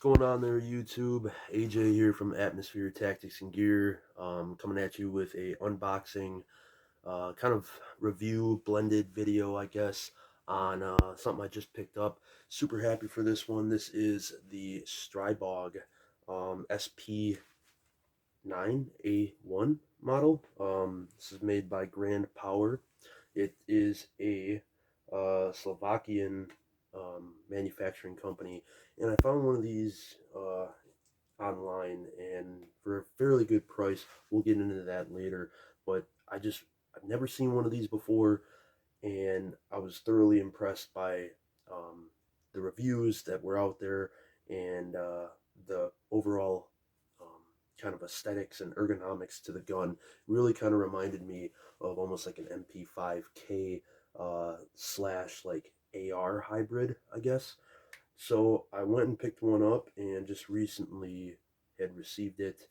going on there, YouTube? AJ here from Atmosphere Tactics and Gear, coming at you with a unboxing, kind of review blended video, I guess, on something I just picked up. Super happy for this one. This is the Stribog SB9A1 model. This is made by Grand Power. It is a Slovakian manufacturing company, and I found one of these online and for a fairly good price. We'll get into that later, but I've never seen one of these before, and I was thoroughly impressed by the reviews that were out there and the overall kind of aesthetics and ergonomics to the gun. Really kind of reminded me of almost like an MP5K slash like AR hybrid, I guess. So I went and picked one up and just recently had received it,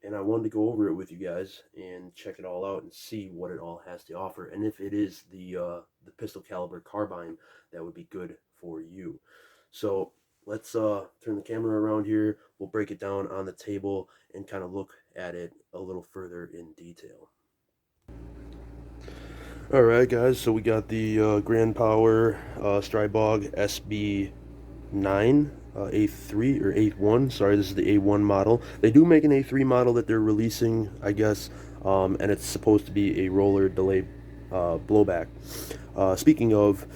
and I wanted to go over it with you guys and check it all out and see what it all has to offer, and if it is the pistol caliber carbine that would be good for you. So let's turn the camera around here. We'll break it down on the table and kind of look at it a little further in detail. Alright guys, so we got the Grand Power Stribog SB9 A3 or A1. Sorry, this is the A1 model. They do make an A3 model that they're releasing, I guess, and it's supposed to be a roller delay blowback. Speaking of,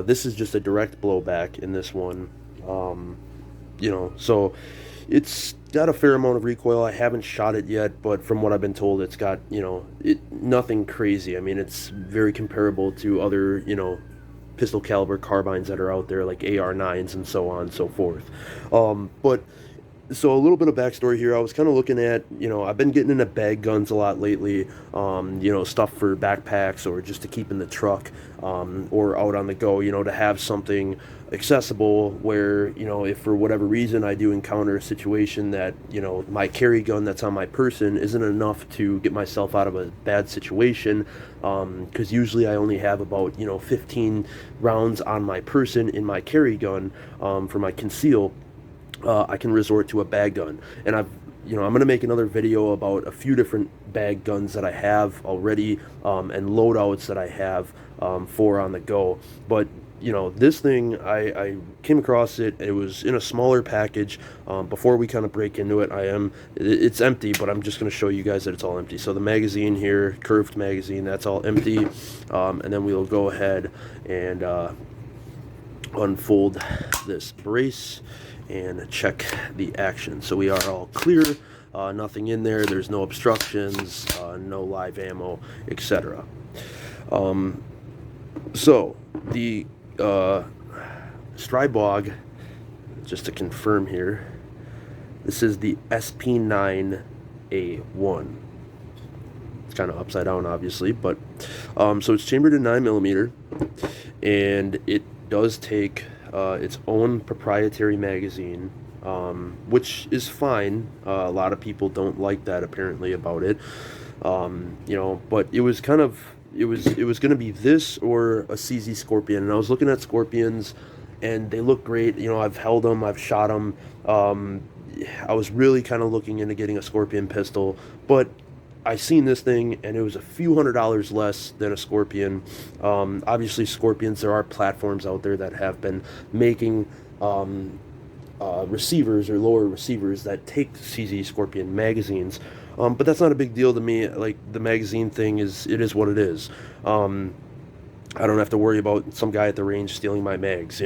this is just a direct blowback in this one. So it's got a fair amount of recoil. I haven't shot it yet, but from what I've been told, it's got, nothing crazy. I mean, it's very comparable to other, pistol caliber carbines that are out there, like AR9s and so on and so forth. So a little bit of backstory here. I was kind of looking at, I've been getting into bag guns a lot lately, stuff for backpacks or just to keep in the truck, or out on the go, to have something accessible where, if for whatever reason I do encounter a situation that, my carry gun that's on my person isn't enough to get myself out of a bad situation, because usually I only have about, 15 rounds on my person in my carry gun, for my conceal. I can resort to a bag gun, and I'm going to make another video about a few different bag guns that I have already, and loadouts that I have for on the go. But this thing, I came across it. It was in a smaller package. Before we kind of break into it, it's empty, but I'm just going to show you guys that it's all empty. So the magazine here, curved magazine, that's all empty, and then we'll go ahead and unfold this brace and check the action. So we are all clear, nothing in there, there's no obstructions, no live ammo, etc. So the Stribog, just to confirm here, this is the SP9A1. It's kind of upside down, obviously, but so it's chambered in 9mm, and it does take its own proprietary magazine, which is fine. A lot of people don't like that apparently about it, but it was kind of, it was going to be this or a CZ Scorpion, and I was looking at Scorpions and they look great. I've held them, I've shot them. I was really kind of looking into getting a Scorpion pistol, but I seen this thing and it was a few $100s less than a Scorpion. Obviously Scorpions, there are platforms out there that have been making receivers or lower receivers that take CZ Scorpion magazines, but that's not a big deal to me. Like, the magazine thing it is what it is. I don't have to worry about some guy at the range stealing my mags,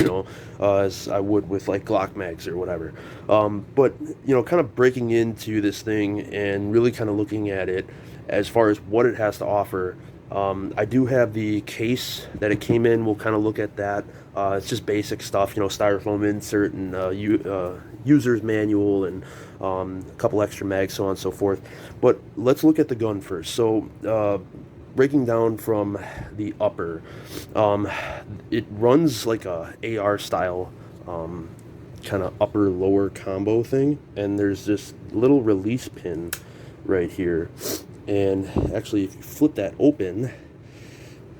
as I would with like Glock mags or whatever. But kind of breaking into this thing and really kind of looking at it as far as what it has to offer. I do have the case that it came in. We'll kind of look at that. It's just basic stuff, styrofoam insert and user's manual and a couple extra mags, so on and so forth. But let's look at the gun first. So breaking down from the upper, it runs like a AR style kind of upper lower combo thing, and there's this little release pin right here, and actually if you flip that open,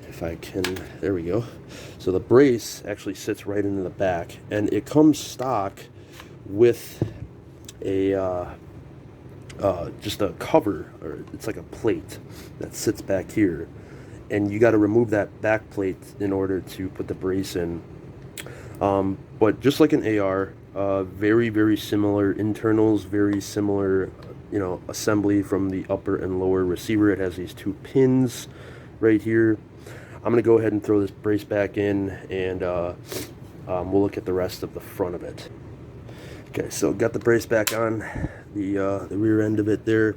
if I can, there we go. So the brace actually sits right into the back, and it comes stock with a just a cover, or it's like a plate that sits back here, and you got to remove that back plate in order to put the brace in. But just like an AR, very, very similar internals, very similar, assembly from the upper and lower receiver. It has these two pins right here. I'm going to go ahead and throw this brace back in, and we'll look at the rest of the front of it. Okay, so got the brace back on the rear end of it there.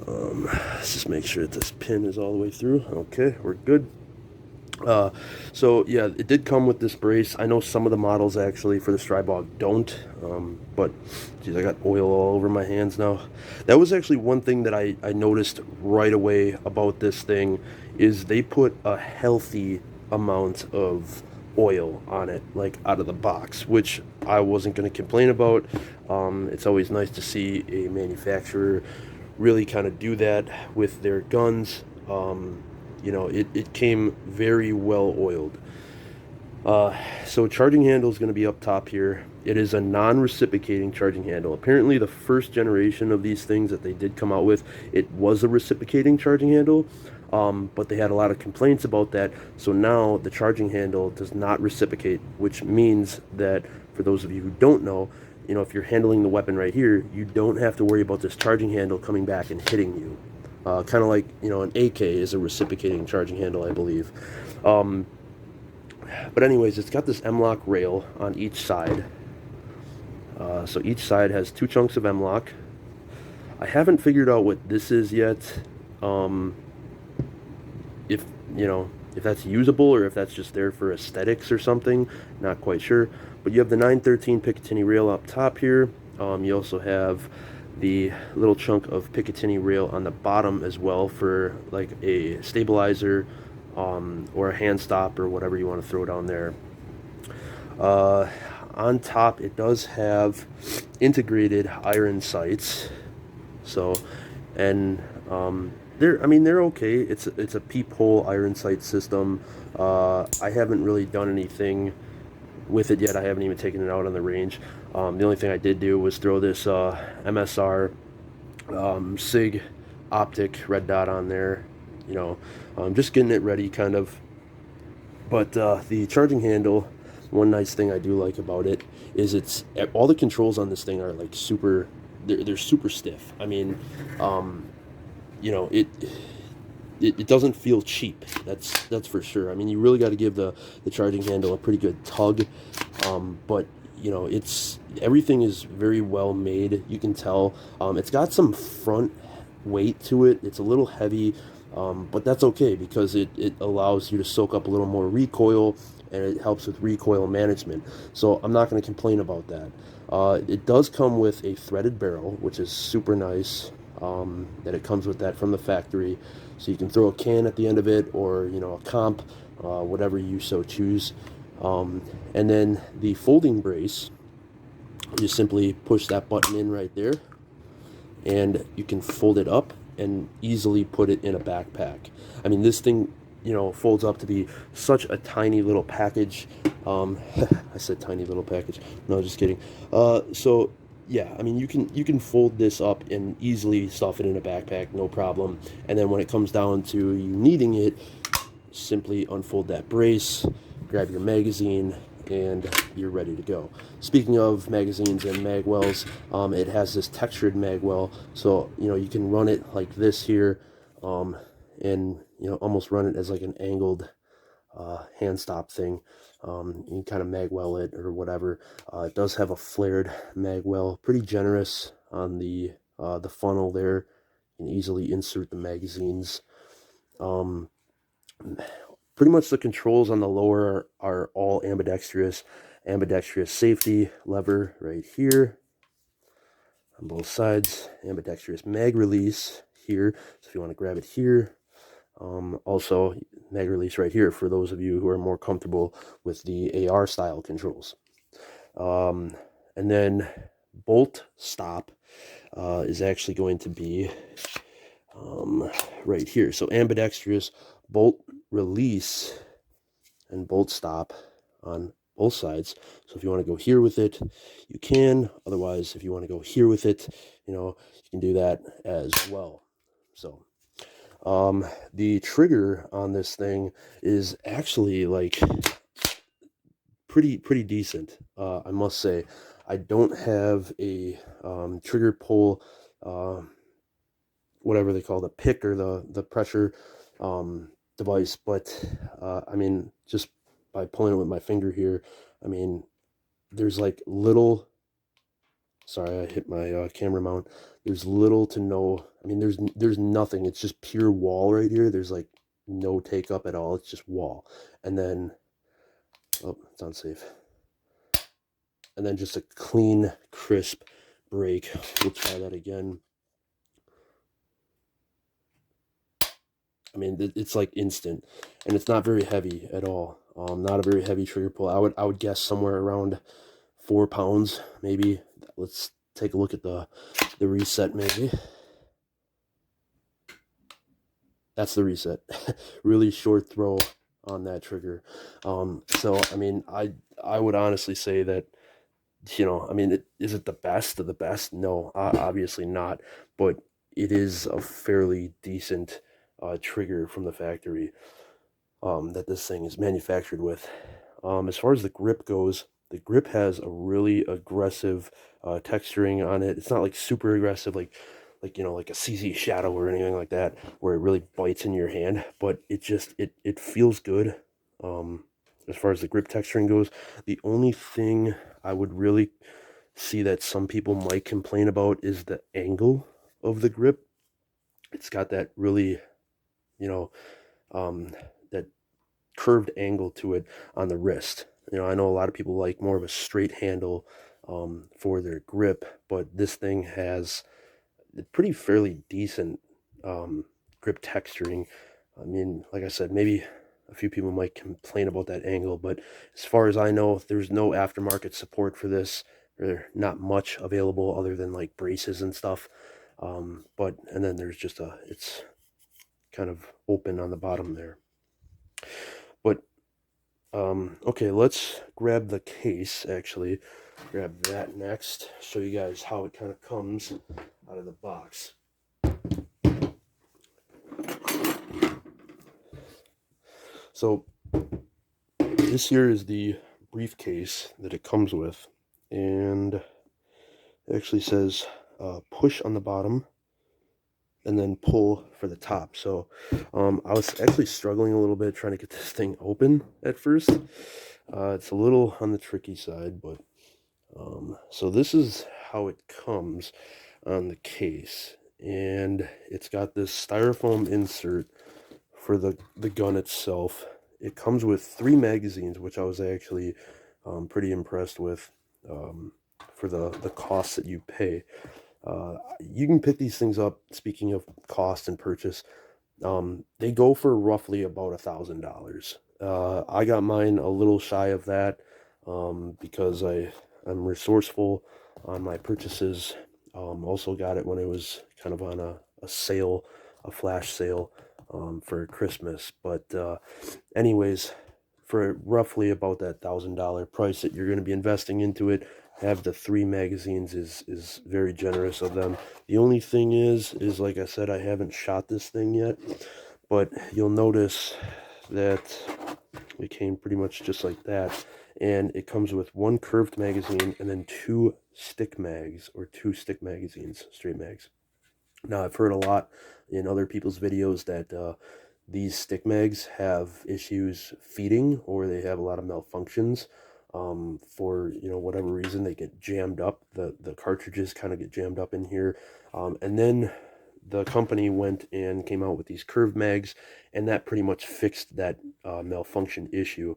Let's just make sure that this pin is all the way through. Okay, we're good. So yeah, it did come with this brace. I know some of the models actually for the Stribog don't, but geez, I got oil all over my hands now. That was actually one thing that I noticed right away about this thing, is they put a healthy amount of oil on it, like out of the box, which I wasn't going to complain about. It's always nice to see a manufacturer really kind of do that with their guns. It came very well oiled. So charging handle is going to be up top here. It is a non-reciprocating charging handle. Apparently the first generation of these things that they did come out with, it was a reciprocating charging handle, but they had a lot of complaints about that. So now the charging handle does not reciprocate, which means that, for those of you who don't know, if you're handling the weapon right here, you don't have to worry about this charging handle coming back and hitting you. Kind of like, an AK is a reciprocating charging handle, I believe. But anyways, it's got this M-LOK rail on each side. So each side has two chunks of M-LOK. I haven't figured out what this is yet. If that's usable or if that's just there for aesthetics or something, not quite sure. But you have the 913 Picatinny rail up top here. You also have the little chunk of Picatinny rail on the bottom as well for like a stabilizer, or a hand stop, or whatever you want to throw down there. On top, it does have integrated iron sights. So, and they're okay. It's a peephole iron sight system. I haven't really done anything with it yet. I haven't even taken it out on the range. The only thing I did do was throw this MSR SIG optic red dot on there. Just getting it ready, kind of. But the charging handle, one nice thing I do like about it is it's all the controls on this thing are like super. They're super stiff. I mean, it doesn't feel cheap. That's for sure. I mean, you really got to give the charging handle a pretty good tug. But everything is very well made. You can tell. It's got some front weight to it. It's a little heavy, but that's okay, because it allows you to soak up a little more recoil, and it helps with recoil management. So I'm not going to complain about that. It does come with a threaded barrel, which is super nice, that it comes with that from the factory. So you can throw a can at the end of it, or a comp, whatever you so choose. And then the folding brace, you simply push that button in right there, and you can fold it up and easily put it in a backpack. I mean, this thing, folds up to be such a tiny little package. I said tiny little package. No, just kidding. So yeah, I mean, you can fold this up and easily stuff it in a backpack, no problem. And then when it comes down to you needing it, simply unfold that brace, grab your magazine, and you're ready to go. Speaking of magazines and magwells, it has this textured magwell, so you can run it like this here, and almost run it as like an angled hand stop thing. You can kind of magwell it or whatever. It does have a flared magwell, pretty generous on the funnel there. You can easily insert the magazines. Pretty much the controls on the lower are all ambidextrous. Ambidextrous safety lever right here on both sides. Ambidextrous mag release here, so if you want to grab it here. Also mag release right here for those of you who are more comfortable with the AR style controls. And then bolt stop is actually going to be right here. So ambidextrous bolt release and bolt stop on both sides. So if you want to go here with it, you can. Otherwise, if you want to go here with it, you can do that as well. So the trigger on this thing is actually like pretty decent, I must say. I don't have a trigger pull, whatever they call the pick or the pressure device, but I mean, just by pulling it with my finger here, I mean, there's like little. Sorry, I hit my camera mount. There's little to no. I mean, there's nothing. It's just pure wall right here. There's like no take up at all. It's just wall, and then oh, it's unsafe. And then just a clean, crisp break. We'll try that again. I mean, it's like instant, and it's not very heavy at all. Not a very heavy trigger pull. I would guess somewhere around 4 pounds, maybe. Let's take a look at the reset, maybe. That's the reset. Really short throw on that trigger. So I mean, I would honestly say that, I mean, is it the best of the best? No, obviously not. But it is a fairly decent trigger from the factory that this thing is manufactured with. As far as the grip goes, the grip has a really aggressive texturing on it. It's not like super aggressive, like like a CZ Shadow or anything like that, where it really bites in your hand. But it feels good. As far as the grip texturing goes, the only thing I would really see that some people might complain about is the angle of the grip. It's got that really, that curved angle to it on the wrist. I know a lot of people like more of a straight handle for their grip, but this thing has a pretty fairly decent grip texturing. I mean, like I said, maybe a few people might complain about that angle, but as far as I know, there's no aftermarket support for this. There's not much available other than like braces and stuff. And then there's just it's kind of open on the bottom there. But okay, let's grab the case, actually. Grab that next. Show you guys how it kind of comes out of the box. So this here is the briefcase that it comes with, and it actually says push on the bottom and then pull for the top. So I was actually struggling a little bit trying to get this thing open at first. It's a little on the tricky side, but so this is how it comes on the case, and it's got this styrofoam insert for the gun itself. It comes with 3 magazines, which I was actually pretty impressed with for the cost that you pay. You can pick these things up, speaking of cost and purchase, they go for roughly about $1,000. I got mine a little shy of that because I'm resourceful on my purchases. Also got it when it was kind of on a sale, a flash sale for Christmas. But anyways, for roughly about that $1,000 price that you're going to be investing into it, have the 3 magazines is very generous of them. The only thing is like I said, I haven't shot this thing yet, but you'll notice that it came pretty much just like that, and it comes with 1 curved magazine and then 2 stick mags, or 2 stick magazines, straight mags. Now, I've heard a lot in other people's videos that these stick mags have issues feeding, or they have a lot of malfunctions. For whatever reason, they get jammed up. The cartridges kind of get jammed up in here, and then the company went and came out with these curved mags, and that pretty much fixed that malfunction issue.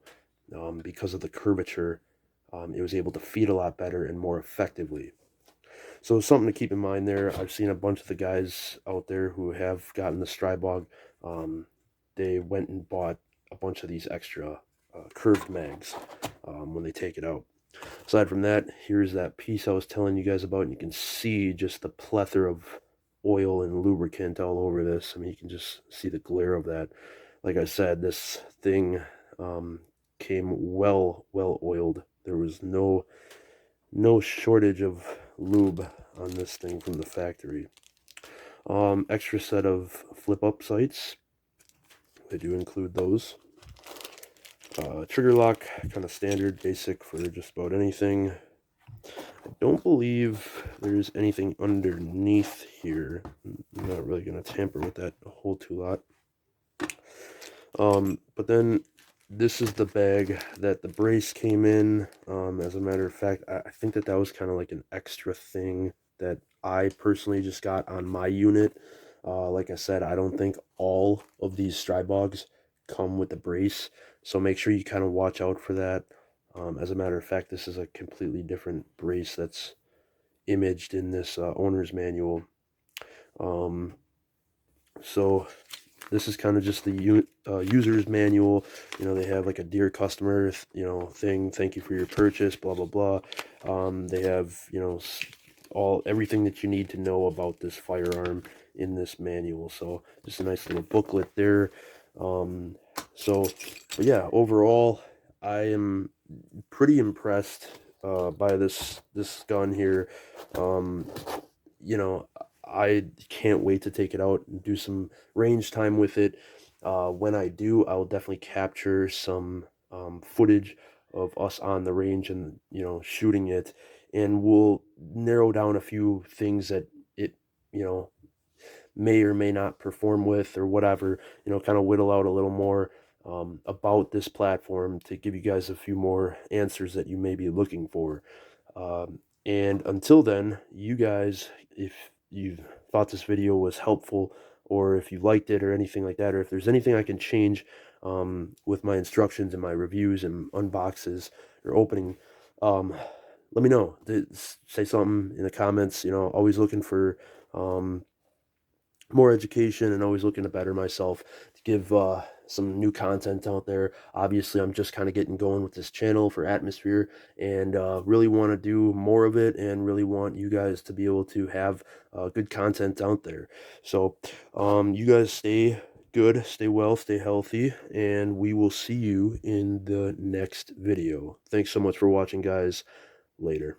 Because of the curvature, it was able to feed a lot better and more effectively. So something to keep in mind there. I've seen a bunch of the guys out there who have gotten the Stribog. They went and bought a bunch of these extra curved mags when they take it out. Aside from that, here's that piece I was telling you guys about, and you can see just the plethora of oil and lubricant all over this. I mean, you can just see the glare of that. Like I said, this thing came well oiled. There was no shortage of lube on this thing from the factory. Extra set of flip-up sights. I do include those. Trigger lock, kind of standard, basic for just about anything. I don't believe there's anything underneath here. I'm not really going to tamper with that a whole lot. But then this is the bag that the brace came in. As a matter of fact, I think that was kind of like an extra thing that I personally just got on my unit. Like I said, I don't think all of these Stribogs come with the brace, so make sure you kind of watch out for that. As a matter of fact, this is a completely different brace that's imaged in this owner's manual. So this is kind of just the user's manual. You know, they have like a dear customer, thing. Thank you for your purchase, blah, blah, blah. They have, everything that you need to know about this firearm in this manual. So just a nice little booklet there. But yeah, overall, I am pretty impressed by this gun here. I can't wait to take it out and do some range time with it. When I do, I will definitely capture some footage of us on the range and, shooting it. And we'll narrow down a few things that it, may or may not perform with or whatever, kind of whittle out a little more about this platform to give you guys a few more answers that you may be looking for. And until then, you guys, if you thought this video was helpful, or if you liked it or anything like that, or if there's anything I can change with my instructions and my reviews and unboxes or opening, let me know. Say something in the comments. Always looking for more education and always looking to better myself, to give some new content out there. Obviously, I'm just kind of getting going with this channel for Atmosphere, and really want to do more of it, and really want you guys to be able to have good content out there. So you guys stay good, stay well, stay healthy, and we will see you in the next video. Thanks so much for watching, guys. Later.